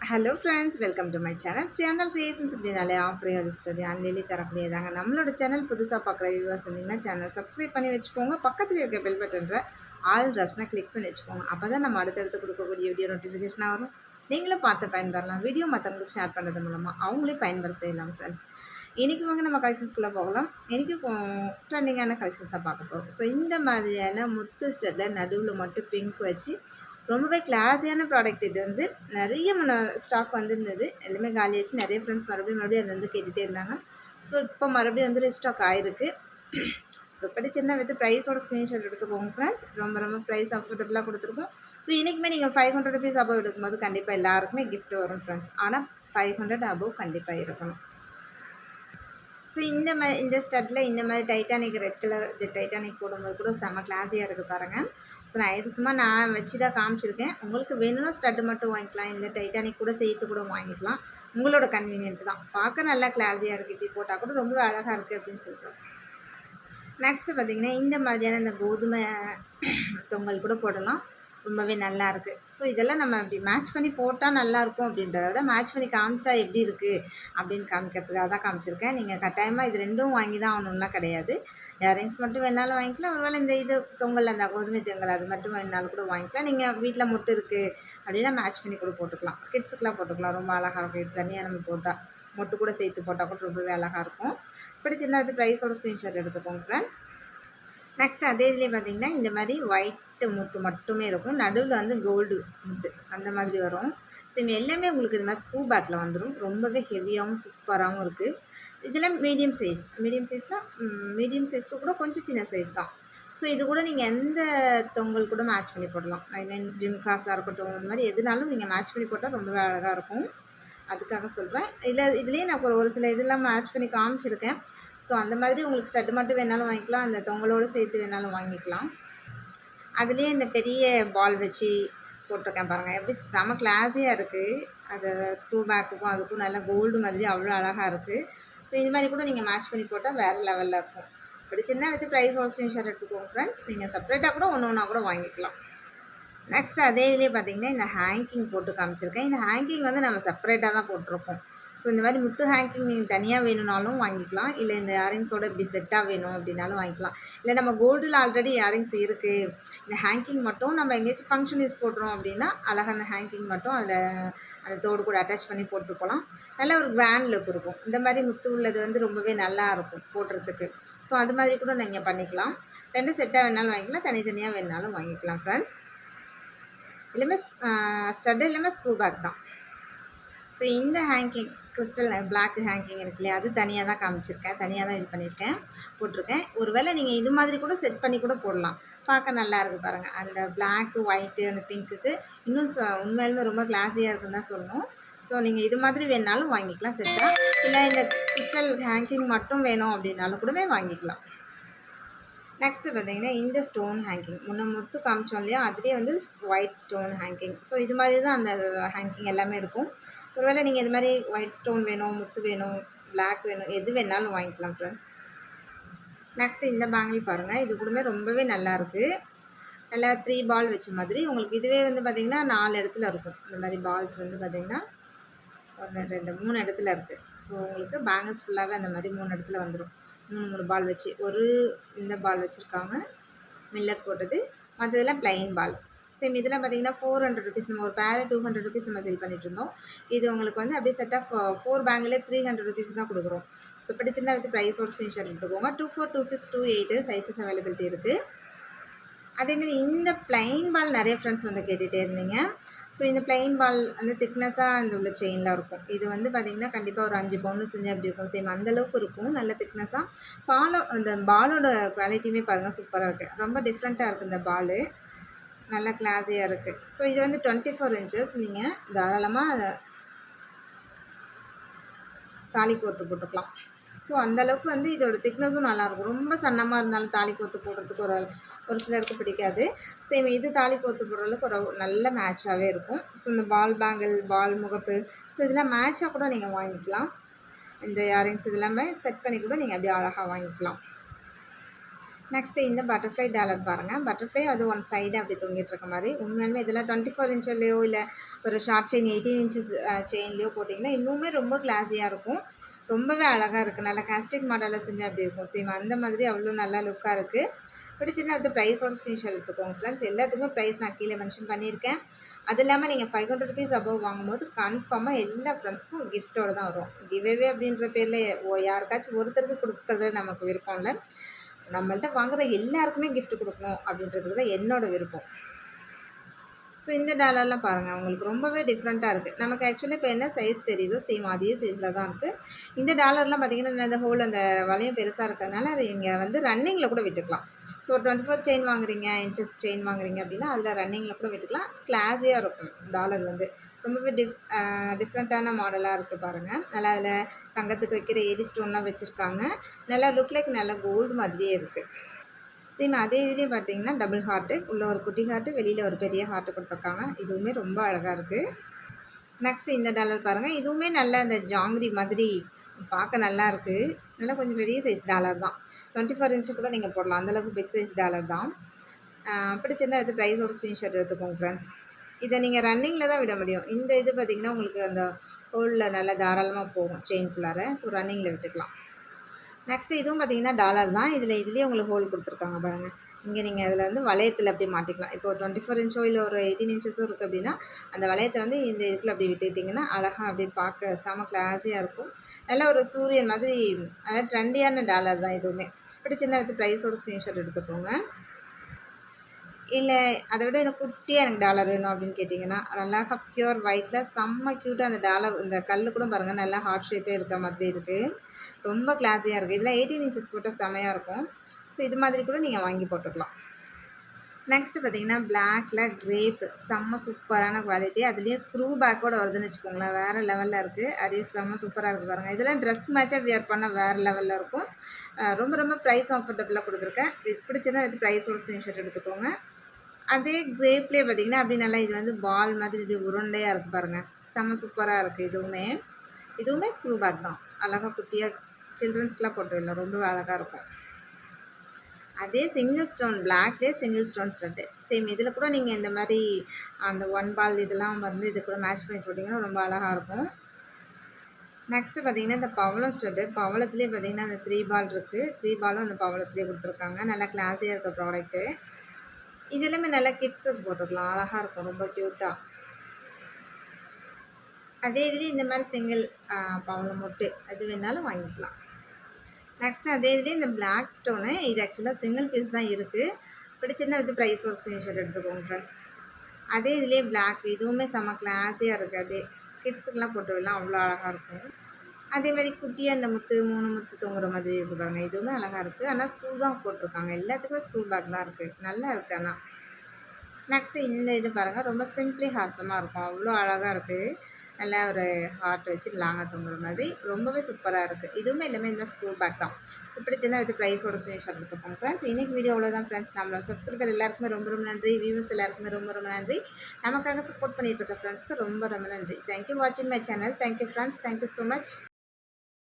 Hello friends, welcome to my channel. Channel creations இப்படினாலே ஆஃபரே அதிர்ஷ்டது அன்லி தரக்கூடியதாங்க. நம்மளோட சேனல் புதுசாக பார்க்குற வியூவர்ஸ் இருந்தீங்கன்னா சேனல் சப்ஸ்கிரைப் பண்ணி வச்சுக்கோங்க. பக்கத்தில் இருக்க பெல் பட்டன்ற ஆல் ட்ரப்ஸ்னால் கிளிக் பண்ணி வச்சுக்கோங்க. அப்போ தான் நம்ம அடுத்தடுத்து கொடுக்கக்கூடிய வீடியோ நோட்டிஃபிகேஷனாக வரும். நீங்களும் பார்த்து பயன்பெறலாம். வீடியோ மற்றவங்களுக்கு ஷேர் பண்ணுறது மூலமாக அவங்களே பயன்பெற செய்யலாம் ஃப்ரெண்ட்ஸ். இன்றைக்கி வாங்க நம்ம கலெக்ஷன்ஸ்குள்ளே போகலாம். இன்றைக்கி ட்ரெண்டிங்கான கலெக்ஷன்ஸாக பார்க்க போகிறோம். ஸோ இந்த மாதிரியான முத்து ஸ்டெட்டில் நடுவில் மட்டும் பிங்க் வச்சு ரொம்பவே கிளாஸியான ப்ராடக்ட். இது வந்து நிறைய ஸ்டாக் வந்திருந்தது, எல்லாமே காலியாச்சு. நிறைய ஃப்ரெண்ட்ஸ் மறுபடியும் அதை வந்து கேட்டுகிட்டே இருந்தாங்க. ஸோ இப்போ மறுபடியும் வந்து ரீஸ்டாக் ஆகிருக்கு. ஸோ பிடிச்சிருந்தா வித் ப்ரைஸோட ஸ்க்ரீன்ஷாட் எடுத்துக்கோங்க ஃப்ரெண்ட்ஸ். ரொம்ப ப்ரைஸ் அஃபோர்டபுளாக கொடுத்துருக்கோம். ஸோ இன்றைக்குமே நீங்கள் 500 ருபீஸ் அபவ் எடுக்கும்போது கண்டிப்பாக எல்லாருக்குமே கிஃப்ட் வரும் ஃப்ரெண்ட்ஸ். ஆனால் 500 அபவ் கண்டிப்பாக இருக்கணும். ஸோ இந்த ஸ்டட்டில் இந்த மாதிரி டைட்டானிக் ரெட் கலர் இது டைட்டானிக் போடும்போது கூட செம்ம கிளாஸியாக இருக்குது பாருங்கள். ஸோ இது சும்மா நான் வச்சு தான் காமிச்சிருக்கேன். உங்களுக்கு வேணும்னா ஸ்டட்டு மட்டும் வாங்கிக்கலாம், இல்லை டைட்டானிக் கூட சேர்த்து கூட வாங்கிக்கலாம். உங்களோட கன்வீனியன்ட் தான். பார்க்க நல்லா கிளாஸியாக இருக்குது, இப்படி போட்டால் கூட ரொம்ப அழகாக இருக்குது அப்படின்னு சொல்லிட்டு. நெக்ஸ்ட்டு பார்த்திங்கன்னா இந்த மாதிரியான இந்த கோதுமை தொங்கல் கூட போடலாம், ரொம்பவே நல்லாயிருக்கு. ஸோ இதெல்லாம் நம்ம இப்படி மேட்ச் பண்ணி போட்டால் நல்லாயிருக்கும் அப்படின்றத விட மேட்ச் பண்ணி காமிச்சா எப்படி இருக்குது அப்படின்னு காமிக்கிறதுக்காக தான் காமிச்சிருக்கேன். நீங்கள் கட்டாயமாக இது ரெண்டும் வாங்கி தான் ஆகணும்லாம் கிடையாது. இயரிங்ஸ் மட்டும் வேணாலும் வாங்கிக்கலாம். ஒருவேளை இந்த இது தொங்கல் அந்த கோதுமை தொங்கல் அது மட்டும் வேணாலும் கூட வாங்கிக்கலாம். நீங்கள் வீட்டில் மொட்டு இருக்குது அப்படின்னா மேட்ச் பண்ணி கூட போட்டுக்கலாம். கிட்ஸுக்கெலாம் போட்டுக்கலாம், ரொம்ப அழகாக இருக்கும். இது தனியாக நம்ம போட்டால் மொட்டு கூட சேர்த்து போட்டால் கூட ரொம்பவே அழகாக இருக்கும். பிடிச்சிருந்தா அது ப்ரைஸோட ஸ்க்ரீன்ஷாட் எடுத்துக்கோங்க ஃப்ரெண்ட்ஸ். நெக்ஸ்ட் அதே இதுலேயே பார்த்திங்கன்னா இந்த மாதிரி ஒயிட்டு முத்து மட்டுமே இருக்கும், நடுவில் வந்து கோல்டு முத்து அந்த மாதிரி வரும். சேம் எல்லாமே உங்களுக்கு இது மாதிரி ஸ்க்ரூ பேக்கில் வந்துடும். ரொம்பவே ஹெவியாகவும் சூப்பராகவும் இருக்குது. இதில் மீடியம் சைஸ்னால் மீடியம் சைஸ்க்கு கூட கொஞ்சம் சின்ன சைஸ் தான். ஸோ இது கூட நீங்கள் எந்த தொங்கல் கூட மேட்ச் பண்ணி போடலாம். ஐ மீன் ஜிம் காசாக இருக்கட்டும், இந்த மாதிரி எதுனாலும் நீங்கள் மேட்ச் பண்ணி போட்டால் ரொம்பவே அழகாக இருக்கும். அதுக்காக சொல்கிறேன். இல்லை இதுலேயே நான் ஒரு சில இதெல்லாம் மேட்ச் பண்ணி காமிச்சிருக்கேன். ஸோ அந்த மாதிரி உங்களுக்கு ஸ்டட்டு மட்டும் வேணாலும் வாங்கிக்கலாம், அந்த தொங்கலோடு சேர்த்து வேணாலும் வாங்கிக்கலாம். அதுலேயே இந்த பெரிய பால் வச்சு போட்டிருக்கேன் பாருங்கள், எப்படி செம கிளாஸியாக இருக்குது. அது ஸ்க்ரூ பேக்குக்கும் அதுக்கும் நல்லா கோல்டு மாதிரி அவ்வளோ அழகாக இருக்குது. ஸோ இது மாதிரி கூட நீங்கள் மேட்ச் பண்ணி போட்டால் வேறு லெவலில் இருக்கும். பிடிச்சிருந்தா வித் ப்ரைஸோட ஸ்க்ரீன்ஷாட் எடுத்துக்கோங்க ஃப்ரெண்ட்ஸ். நீங்கள் செப்பரேட்டாக கூட ஒன்றா கூட வாங்கிக்கலாம். நெக்ஸ்ட் அதே இதுலேயே பார்த்திங்கன்னா இந்த ஹேங்கிங் போட்டு காமிச்சிருக்கேன். இந்த ஹேங்கிங் வந்து நம்ம செப்பரேட்டாக தான் போட்டிருக்கோம். ஸோ இந்த மாதிரி முத்து ஹேங்கிங் நீங்கள் தனியாக வேணும்னாலும் வாங்கிக்கலாம், இல்லை இந்த இயரிங்ஸோடு இப்படி செட்டாக வேணும் அப்படின்னாலும் வாங்கிக்கலாம். இல்லை நம்ம கோல்டில் ஆல்ரெடி இயரிங்ஸ் இருக்குது, இந்த ஹேங்கிங் மட்டும் நம்ம எங்கேயாச்சும் ஃபங்க்ஷன் யூஸ் போடுறோம் அப்படின்னா அழகாக அந்த ஹேங்கிங் மட்டும் அந்த தோடு கூட அட்டாச் பண்ணி போட்டு போகலாம். நல்ல ஒரு கிராண்ட் லுக் இருக்கும். இந்த மாதிரி முத்து உள்ளது வந்து ரொம்பவே நல்லா இருக்கும் போடுறதுக்கு. ஸோ அது மாதிரி கூட நீங்கள் பண்ணிக்கலாம். 2 செட்டாக வேணாலும் வாங்கிக்கலாம், தனித்தனியாக வேணாலும் வாங்கிக்கலாம் ஃப்ரெண்ட்ஸ். எல்லாமே ஸ்டட்டு எல்லாமே ஸ்க்ரூ பேக் தான். ஸோ இந்த ஹேங்கிங் கிறிஸ்டல் பிளாக் ஹேங்கிங் இருக்கு இல்லையா, அது தனியாக தான் காமிச்சிருக்கேன், தனியாக தான் இது பண்ணியிருக்கேன் போட்டிருக்கேன். ஒருவேளை நீங்கள் இது மாதிரி கூட செட் பண்ணி கூட போடலாம், பார்க்க நல்லா இருக்குது பாருங்கள். அந்த பிளாக்கு ஒயிட்டு அந்த பிங்க்குக்கு இன்னும் உண்மையிலுமே ரொம்ப கிளாஸியாக இருக்குன்னு தான் சொல்லணும். ஸோ நீங்கள் இது மாதிரி வேணாலும் வாங்கிக்கலாம் செட்டாக, இல்லை இந்த கிறிஸ்டல் ஹேங்கிங் மட்டும் வேணும் அப்படின்னாலும் கூடவே வாங்கிக்கலாம். நெக்ஸ்ட்டு பார்த்திங்கன்னா இந்த ஸ்டோன் ஹேங்கிங் முன்ன முத்து காமிச்சோம் இல்லையா, அதுலேயே வந்து ஒயிட் ஸ்டோன் ஹேங்கிங். ஸோ இது மாதிரி தான் அந்த ஹேங்கிங் எல்லாமே இருக்கும். ஒருவேளை நீங்கள் இது மாதிரி ஒயிட் ஸ்டோன் வேணும், முத்து வேணும், பிளாக் வேணும், எது வேணாலும் வாங்கிக்கலாம் ஃப்ரெண்ட்ஸ். நெக்ஸ்ட்டு இந்த பேங்கிள் பாருங்கள், இது கூடமே ரொம்பவே நல்லாயிருக்கு. நல்லா 3 பால் வச்ச மாதிரி உங்களுக்கு. இதுவே வந்து பார்த்திங்கன்னா 4 இடத்துல இருக்கும். இந்த மாதிரி பால்ஸ் வந்து பார்த்திங்கன்னா 1 2 3 இடத்துல இருக்குது. ஸோ உங்களுக்கு பேங்கிள்ஸ் ஃபுல்லாகவே அந்த மாதிரி 3 இடத்துல வந்துடும். 3 பால் வச்சு இந்த பால் வச்சுருக்காங்க, மில்லர் போட்டது. மற்றதெல்லாம் ப்ளைன் பால். சேம் இதெல்லாம் பார்த்திங்கன்னா 400 ருபீஸ். நம்ம ஒரு பேரை 200 ருபீஸ் நம்ம செல் பண்ணிகிட்ருந்தோம். இது உங்களுக்கு வந்து அப்படியே செட் ஆஃப் 4 பேங்கிலே 300 ருபீஸ் தான் கொடுக்குறோம். ஸோ பிடிச்சிருந்தா வித் ப்ரைஸோட ஸ்க்ரீன்ஷாட் எடுத்துக்கோங்க. 24, 26, 28 சைஸஸ் அவைலபிலிட்டி இருக்குது. அதேமாரி இந்த ப்ளைன் பால் நிறைய ஃப்ரெண்ட்ஸ் வந்து கேட்டுகிட்டே இருந்தீங்க. ஸோ இந்த ப்ளைன் பால் வந்து திக்னஸாக அந்த உள்ள செயினில் இருக்கும். இது வந்து பார்த்திங்கன்னா கண்டிப்பாக ஒரு 5 பவுன் செஞ்சு அப்படி இருக்கும். சேம் அந்தளவுக்கு இருக்கும், நல்ல திக்னஸாக. அந்த பாலோட குவாலிட்டியுமே பாருங்கள் சூப்பராக இருக்குது. ரொம்ப டிஃப்ரெண்ட்டாக இருக்குது இந்த பால், நல்லா கிளாஸியாக இருக்குது. ஸோ இது வந்து 24 இன்ச்சஸ். நீங்கள் தாராளமாக தாலி கோர்த்து போட்டுக்கலாம். ஸோ அந்தளவுக்கு வந்து இதோட திக்னஸும் நல்லாயிருக்கும். ரொம்ப சன்னமாக இருந்தாலும் தாலி கோர்த்து போடுறதுக்கு ஒரு சிலருக்கு பிடிக்காது. சேம் இது தாலி கோர்த்து போடுற அளவுக்கு ஒரு நல்ல மேட்சாகவே இருக்கும். ஸோ இந்த பால் பேங்கிள், பால் முகப்பு, ஸோ இதெல்லாம் மேட்சாக கூட நீங்கள் வாங்கிக்கலாம். இந்த இயரிங்ஸ் இதெல்லாமே செட் பண்ணி கூட நீங்கள் அப்படியே அழகாக வாங்கிக்கலாம். நெக்ஸ்ட்டு இந்த பட்டர்ஃப்ளை டாலர் பாருங்கள். பட்டர்ஃப்ளை அது ஒன் சைடு அப்படி தொங்கிட்டு இருக்க மாதிரி. உண்மையாலுமே இதெல்லாம் 24 இன்ச்லயோ இல்லை ஒரு ஷார்ட் செயின் 18 இன்ச்சஸ் செயின்லேயோ போட்டிங்கன்னா இன்னுமே ரொம்ப கிளாஸியாக இருக்கும். ரொம்பவே அழகாக இருக்குது. நல்லா காஸ்டிக் மாடலில் செஞ்சால் அப்படி இருக்கும். சேம் அந்த மாதிரி அவ்வளோ நல்லா லுக்காக இருக்குது. பிடிச்சிருந்தா அது ப்ரைஸோட ஸ்க்ரீன்ஷாட் எடுத்துக்கோங்க ஃப்ரெண்ட்ஸ். எல்லாத்துக்குமே ப்ரைஸ் நான் கீழே மென்ஷன் பண்ணியிருக்கேன். அது இல்லாமல் நீங்கள் 500 ருபீஸ் அபவ் வாங்கும்போது கன்ஃபார்மாக எல்லா ஃப்ரெண்ட்ஸ்க்கும் கிஃப்ட்டோட தான் வரும். கிவ்அவே அப்படின்ற பேரில் யாருக்காச்சும் ஒருத்தருக்கு கொடுக்குறதுல நமக்கு விருப்பம் இல்லை. நம்மள்ட்ட வாங்குற எல்லாருக்குமே கிஃப்ட் கொடுக்கணும் அப்படின்றது தான் என்னோட விருப்பம். ஸோ இந்த டாலர்லாம் பாருங்கள், உங்களுக்கு ரொம்பவே டிஃப்ரெண்ட்டாக இருக்குது. நமக்கு ஆக்சுவலி இப்போ என்ன சைஸ் தெரியுதோ சேம் அதே சைஸில் தான் இருக்குது. இந்த டாலர்லாம் பார்த்திங்கன்னா இந்த ஹோல் அந்த வளையம் பெருசாக இருக்கிறதுனால நீங்கள் வந்து ரன்னிங்கில் கூட விட்டுக்கலாம். ஸோ ஒரு 24 செயின் வாங்குறீங்க, இன்ச்சஸ் செயின் வாங்குறீங்க அப்படின்னா அதில் ரன்னிங்கில் கூட விட்டுக்கலாம். கிளாஸியாக இருக்கும் டாலர் வந்து. ரொம்பவே டிஃப்ரெண்ட்டான மாடலாக இருக்குது பாருங்கள். நல்லா அதில் தங்கத்துக்கு வைக்கிற ஏடி ஸ்டோன்லாம் வச்சுருக்காங்க. நல்லா லுக் லைக் நல்லா கோல்டு மாதிரியே இருக்குது. சேம் அதே இதுலேயே பார்த்தீங்கன்னா டபுள் ஹார்ட்டு, உள்ளே ஒரு குட்டி ஹார்ட்டு, வெளியில் ஒரு பெரிய ஹார்ட்டு கொடுத்துருக்காங்க. இதுவுமே ரொம்ப அழகாக இருக்குது. நெக்ஸ்ட்டு இந்த டாலர் பாருங்கள். இதுவுமே நல்ல அந்த ஜாங்கிரி மாதிரி பார்க்க நல்லா இருக்குது. நல்லா கொஞ்சம் பெரிய சைஸ் டாலர் தான். 24 இன்ச்சு கூட நீங்கள் போடலாம். அந்தளவுக்கு பிக் சைஸ் டாலர் தான். பிடிச்சிருந்தா இது ப்ரைஸோட ஸ்க்ரீன்ஷாட் எடுத்துக்கோங்க ஃப்ரெண்ட்ஸ். இதை நீங்கள் ரன்னிங்கில் தான் விட முடியும். இந்த இது பார்த்திங்கன்னா உங்களுக்கு அந்த ஹோலில் நல்லா தாராளமாக போகும் செயின்குள்ளார. ஸோ ரன்னிங்கில் விட்டுக்கலாம். நெக்ஸ்ட்டு இதுவும் பார்த்திங்கன்னா டாலர் தான். இதுலேயே உங்களுக்கு ஹோல் கொடுத்துருக்காங்க பாருங்கள். இங்கே நீங்கள் அதில் வந்து வளையத்தில் அப்படி மாட்டிக்கலாம். இப்போ ஒரு 24 இன்ச்சோ இல்லை ஒரு 18 இன்ச்சஸோ இருக்குது அப்படின்னா அந்த வளையத்தை வந்து இந்த இதுக்குள்ள அப்படி விட்டுக்கிட்டிங்கன்னா அழகாக அப்படி பார்க்க செம கிளாஸியாக இருக்கும். நல்லா ஒரு சூரியன் மாதிரி நல்லா ட்ரெண்டியான டாலர் தான் இதுவுமே. பிடிச்சிருந்தா எடுத்து ப்ரைஸோட ஸ்க்ரீன்ஷாட் எடுத்துக்கோங்க. இல்லை அதை விட எனக்கு குட்டியாக எனக்கு டாலர் வேணும் அப்படின்னு கேட்டிங்கன்னா நல்லா பியூர் ஒயிட்டில் செம்ம க்யூட்டாக அந்த டாலர் இந்த கல் கூட பாருங்கள் நல்லா ஹார்ட் ஷேப்பே இருக்க மாதிரி இருக்குது. ரொம்ப கிளாஸியாக இருக்குது. இதில் 18 இன்ச்சஸ் போட்டால் செமையாக இருக்கும். ஸோ இது மாதிரி கூட நீங்கள் வாங்கி போட்டுக்கலாம். நெக்ஸ்ட்டு பார்த்தீங்கன்னா பிளாக்ல கிரேப் செம்ம சூப்பரான குவாலிட்டி. அதுலேயே ஸ்க்ரூ பேக்கோடு வருதுன்னு வச்சுக்கோங்களேன். வேறு லெவலில் இருக்குது. அதே செம்ம சூப்பராக இருக்குது பாருங்கள். இதெல்லாம் ட்ரெஸ் மேட்சாக வியர் பண்ணால் வேறு லெவலில் இருக்கும். ரொம்ப ரொம்ப ப்ரைஸ் ஆஃபர்டபுளாக கொடுத்துருக்கேன். பிடிச்சதான் எடுத்து ப்ரைஸோட ஸ்க்ரீன்ஷாட் எடுத்துக்கோங்க. அதே கிரேப்லேயே பார்த்திங்கன்னா அப்படி நல்லா இது வந்து பால் மாதிரி இப்படி உருண்டையாக இருக்குது பாருங்கள். செம்ம சூப்பராக இருக்குது. இதுவுமே ஸ்க்ரூ பேக் தான். அழகாக குட்டியாக சில்ட்ரன்ஸ்க்கெலாம் போட்டு விடலாம். ரொம்ப அழகாக இருக்கும். அதே சிங்கிள் ஸ்டோன் பிளாக்லேயே சிங்கிள் ஸ்டோன் ஸ்டட்டு சேம். இதில் கூட நீங்கள் இந்த மாதிரி அந்த ஒன் பால் இதெல்லாம் வந்து இது கூட மேட்ச் பண்ணி போட்டிங்கன்னா ரொம்ப அழகாக இருக்கும். நெக்ஸ்ட்டு பார்த்திங்கன்னா இந்த பவளம் ஸ்டட்டு. பவளத்துலேயே பார்த்திங்கன்னா அந்த 3 பால் இருக்குது. 3 பாலும் அந்த பவளத்துலேயே கொடுத்துருக்காங்க. நல்லா கிளாஸியாக இருக்க ப்ராடக்ட்டு. இது எல்லாமே நல்லா கிட்ஸுக்கு போட்டுக்கலாம். அழகாக இருக்கும். ரொம்ப க்யூட்டாக. அதே இதுலேயே இந்த மாதிரி சிங்கிள் பவளம் மொட்டு அது வேணாலும் வாங்கிக்கலாம். நெக்ஸ்ட்டு அதே இதுலேயே இந்த பிளாக் ஸ்டோனு இது ஆக்சுவலாக சிங்கிள் பீஸ் தான் இருக்குது. பிடிச்சிருந்தா வித் ப்ரைஸோட ஸ்க்ரீன்ஷாட் எடுத்துக்கோங்க ஃப்ரெண்ட்ஸ். அதே இதுலேயே பிளாக் இதுவுமே செம்ம கிளாஸியாக இருக்குது. அப்படியே கிட்ஸுக்கெலாம் போட்டு விடலாம். அவ்வளோ அழகாக இருக்கும். அதே மாதிரி குட்டியாக அந்த முத்து 3 முத்து தொங்குற மாதிரி இருக்குது பாருங்கள். இதுவுமே அழகாக இருக்குது. ஆனால் ஸ்க்ரூ தான் போட்டிருக்காங்க. எல்லாத்துக்குமே ஸ்க்ரூ பேக் தான் இருக்குது. நல்லா இருக்குது. ஆனால் நெக்ஸ்ட்டு இந்த இது பாருங்கள். ரொம்ப சிம்பிளி ஹாசமாக இருக்கும். அவ்வளோ அழகாக இருக்குது. நல்லா ஒரு ஹார்ட் வச்சு லாங்காக தொங்குற மாதிரி ரொம்பவே சூப்பராக இருக்குது. இதுவுமே எல்லாமே இந்த ஸ்க்ரூ பேக் தான். ஸோ பிடிச்சிருந்தா இது ப்ரைஸோட ஸ்க்ரீன்ஷாட் எடுத்துக்கோங்க ஃப்ரெண்ட்ஸ். இன்றைக்கி வீடியோ அவ்வளோதான் ஃப்ரெண்ட்ஸ். நம்மளோட சப்ஸ்கிரைபர் எல்லாருக்குமே ரொம்ப ரொம்ப நன்றி. வியூவர்ஸ் எல்லாருக்குமே ரொம்ப ரொம்ப நன்றி. நமக்காக சப்போர்ட் பண்ணிகிட்டு இருக்க ஃப்ரெண்ட்ஸ்க்கு ரொம்ப ரொம்ப நன்றி. தேங்க்யூ வாட்சிங் my channel. Thank you friends. Thank you so much.